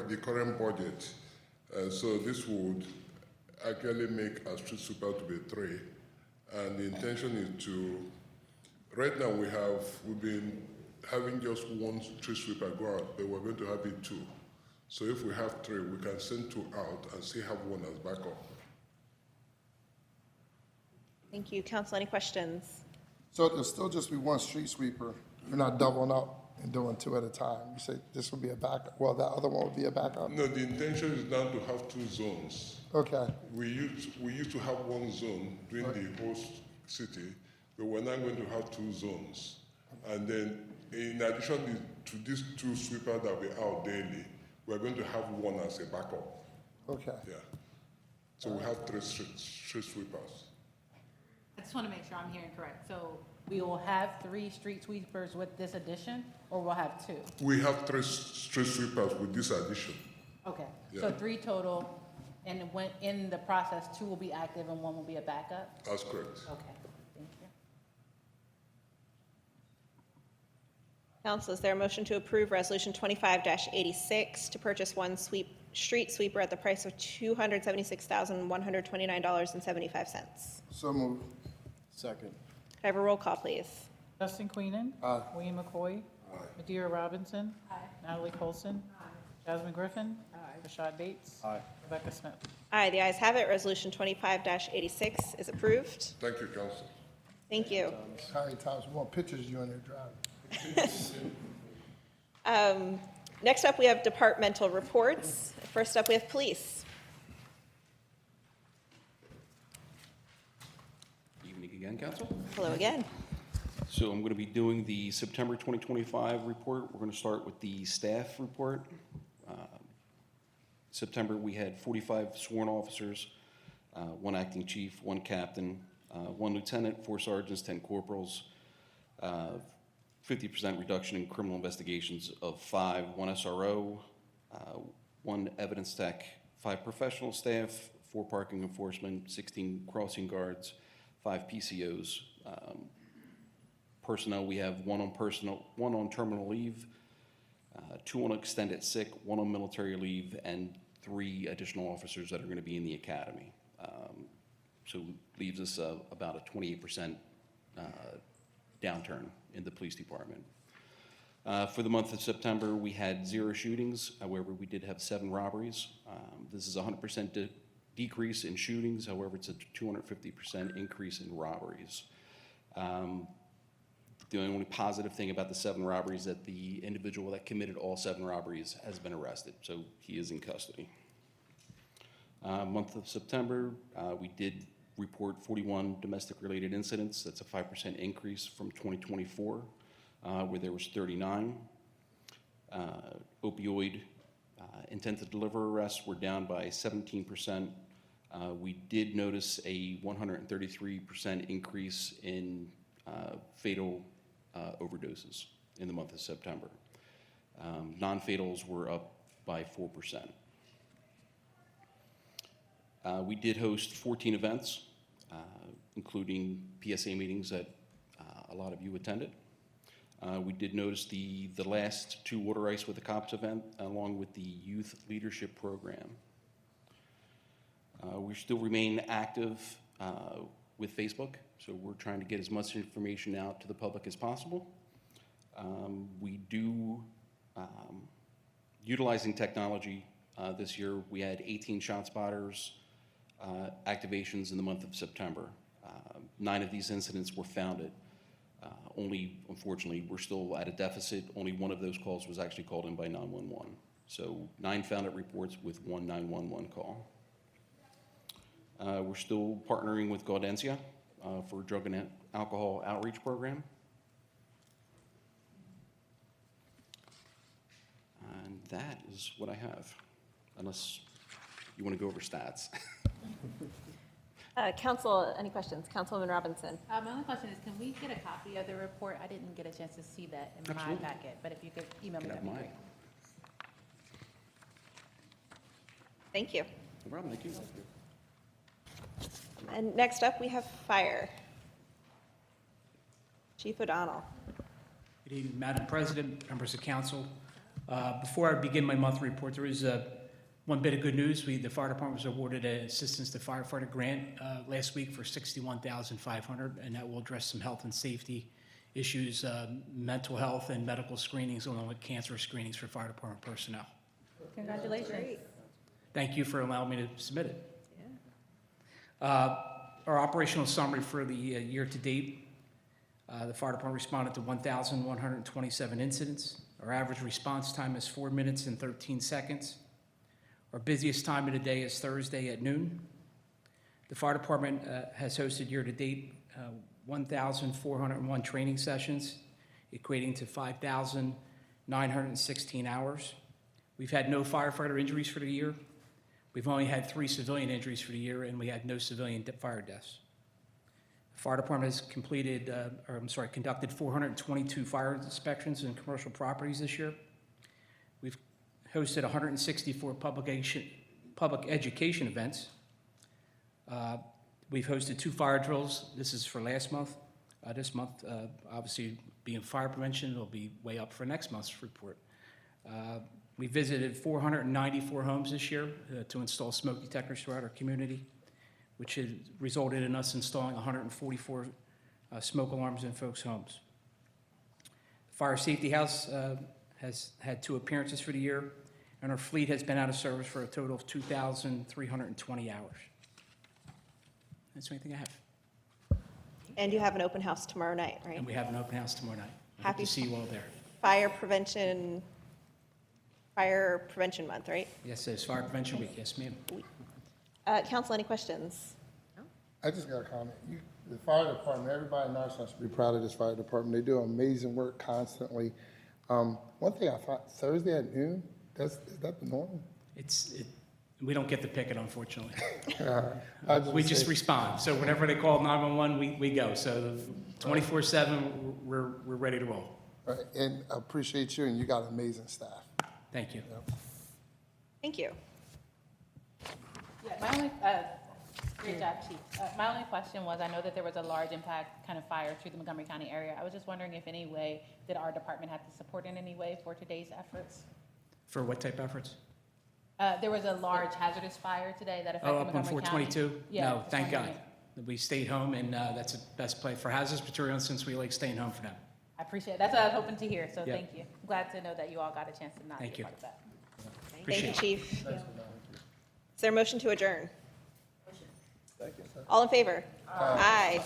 the current budget. So this would actually make a street sweeper to be 3, and the intention is to. Right now we've been having just 1 street sweeper go out, but we're going to have it 2. So if we have 3, we can send 2 out and still have 1 as backup. Thank you. Council, any questions? So there'll still just be 1 street sweeper. You're not doubling up and doing 2 at a time. You say this will be a backup. Well, that other one would be a backup. No, the intention is now to have 2 zones. Okay. We used to have 1 zone during the host city, but we're now going to have 2 zones. And then in addition to these 2 sweepers that we out daily, we're going to have 1 as a backup. Okay. Yeah. So we have 3 street sweepers. I just want to make sure I'm hearing correct. So we will have 3 street sweepers with this addition, or we'll have 2? We have 3 street sweepers with this addition. Okay, Yeah. so 3 total, and when in the process, 2 will be active and 1 will be a backup? That's correct. Okay, thank you. Council, is there a motion to approve Resolution 25-86 to purchase 1 street sweeper at the price of $276,129.75? So moved. Second. Could I have a roll call, please? Justin Queenan. Aye. William McCoy. Madeira Robinson. Natalie Colson. Jasmine Griffin. Rashad Bates. Rebecca Smith. Aye, the ayes have it. Resolution 25-86 is approved. Thank you, Council. Thank you. How many times we want pictures of you in there driving? Next up, we have departmental reports. First up, we have police. Evening again, Council. Hello again. So I'm going to be doing the September 2025 report. We're going to start with the staff report. September, we had 45 sworn officers, 1 acting chief, 1 captain, 1 lieutenant, 4 sergeants, 10 corporals, 50% reduction in criminal investigations of 5, 1 SRO, 1 evidence tech, 5 professional staff, 4 parking enforcement, 16 crossing guards, 5 PCOs. Personnel, we have 1 on terminal leave, 2 on extended sick, 1 on military leave, and 3 additional officers that are going to be in the academy. So leaves us about a 28% downturn in the police department. For the month of September, we had 0 shootings. However, we did have 7 robberies. This is a 100% decrease in shootings. However, it's a 250% increase in robberies. The only positive thing about the 7 robberies is that the individual that committed all 7 robberies has been arrested, so he is in custody. Month of September, we did report 41 domestic-related incidents. That's a 5% increase from 2024, where there was 39. Opioid intent to deliver arrests were down by 17%. We did notice a 133% increase in fatal overdoses in the month of September. Non-fatals were up by 4%. We did host 14 events, including PSA meetings that a lot of you attended. We did notice the last 2 Water Ice with the Cops event, along with the Youth Leadership Program. We still remain active with Facebook, so we're trying to get as much information out to the public as possible. We do, utilizing technology this year, we had 18 ShotSpotters activations in the month of September. 9 of these incidents were founded. Only, unfortunately, we're still at a deficit. Only 1 of those calls was actually called in by 911. So 9 founded reports with 1 911 call. We're still partnering with Gaudentia for a drug and alcohol outreach program. And that is what I have, unless you want to go over stats. Council, any questions? Councilwoman Robinson. My only question is, can we get a copy of the report? I didn't get a chance to see that in my packet, but if you could email me, that'd be great. Thank you. No problem, thank you. And next up, we have fire. Chief O'Donnell. Good evening, Madam President, members of council. Before I begin my monthly report, there is one bit of good news. The fire department was awarded an assistance to firefighter grant last week for $61,500, and that will address some health and safety issues, mental health and medical screenings, along with cancer screenings for fire department personnel. Congratulations. Thank you for allowing me to submit it. Our operational summary for the year to date, the fire department responded to 1,127 incidents. Our average response time is 4 minutes and 13 seconds. Our busiest time of the day is Thursday at noon. The fire department has hosted year to date 1,401 training sessions, equating to 5,916 hours. We've had no firefighter injuries for the year. We've only had 3 civilian injuries for the year, and we had no civilian fire deaths. The fire department has conducted 422 fire inspections in commercial properties this year. We've hosted 164 public education events. We've hosted 2 fire drills. This is for last month. This month, obviously, being fire prevention, it'll be way up for next month's report. We visited 494 homes this year to install smoke detectors throughout our community, which has resulted in us installing 144 smoke alarms in folks' homes. The Fire Safety House has had 2 appearances for the year, and our fleet has been out of service for a total of 2,320 hours. That's the only thing I have. And you have an open house tomorrow night, right? And we have an open house tomorrow night. Hope Happy to see you all there. Fire Prevention Month, right? Yes, it's Fire Prevention Week. Yes, ma'am. Council, any questions? I just got a comment. The fire department, everybody in Norristown should be proud of this fire department. They do amazing work constantly. One thing I thought, Thursday at noon, is that the norm? We don't get to pick it, unfortunately. We just respond. So whenever they call 911, we go. So 24/7, we're ready to roll. Right, and I appreciate you, and you got amazing staff. Thank you. Thank you. Yeah, my only, great job, Chief. My only question was, I know that there was a large impact kind of fire through the Montgomery County area. I was just wondering if any way, did our department have to support in any way for today's efforts? For what type of efforts? There was a large hazardous fire today that affected Oh, up on Montgomery County. 422? Yeah, No, just thank God. wondering. We stayed home, and that's the best play for hazardous materials since we like staying home for them. I appreciate it. That's what I was hoping to hear, so Yeah. thank you. I'm glad to know that you all got a chance to not be Thank a you. part of that. Thank you, Appreciate it. Chief. Is there a motion to adjourn? All in favor? Aye.